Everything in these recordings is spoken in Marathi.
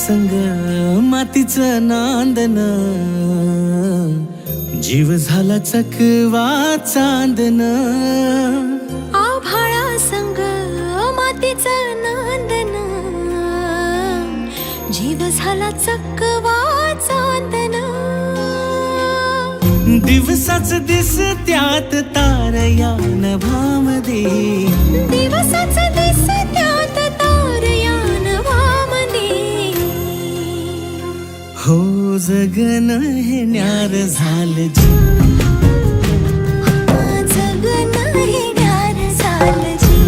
संग मातीचं नांदन, जीव झाला चकवा चांदन. आभाळा संग मातीचं नांदन, जीव झाला चकवा चांदन. दिवसाच दिसत्यात तारया नभामध्ये, दिवसाच दिसत्यात तारया नभामध्ये. हो जगन हे न्यार झालं जी, जगन हे न्यार झालं जी.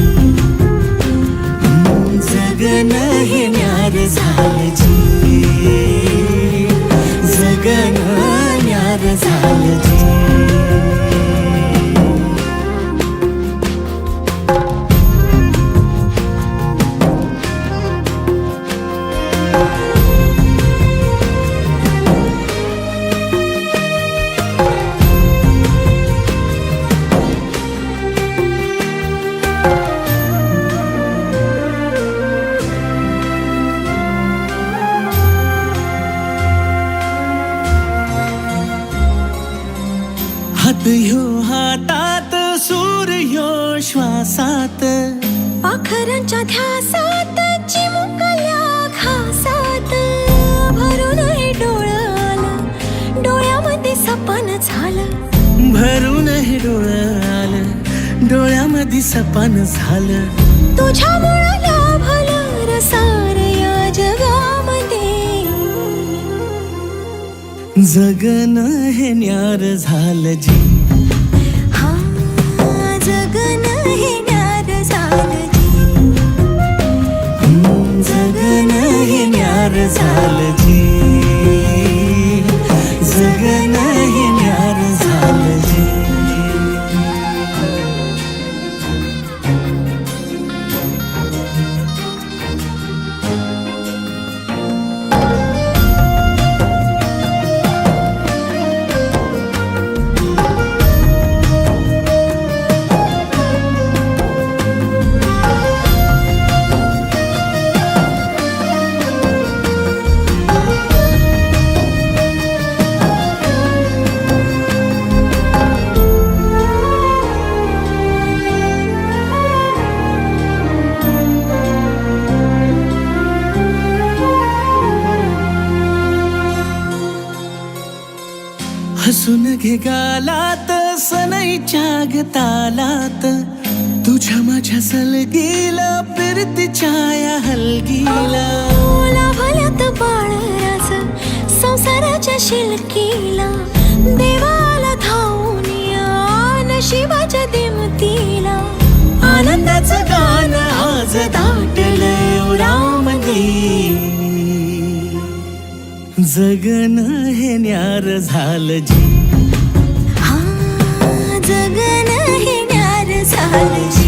जगन हे न्यार झालं जी, जगन न्यार झालं जी. हात ह्यो हातात, सूर ह्यो श्वासात, पाखरांच्या ध्यासात, चिमुकल्या घासात. भरून हे डोळं आलं, डोळ्यामध्ये सपन झालं. भरून हे डोळं आलं, डोळ्यामध्ये सपन झालं. तुझ्यामुळं लाभलं रसार या जगामध्ये. जगन हे न्यार झालं जी, हा जगन हे न्यार झालं जी. जगन हे न्यार झालं जी, जगन हे न्यार झालं जी. हसून घे गालात, सनईच्या गतालात, तुझ्या माझ्या सलगीला, फिरतीच्या या हलगीला. लाभल्यात बाळराज संसाराच्या शिलकीला. देवाला धावून या नशिबाच्या दिमतीला. आनंदाचं गाणं आज दाटलं उरामध्ये. जगन हे न्यार झालं जी, हा जगन हे न्यार झालं जी.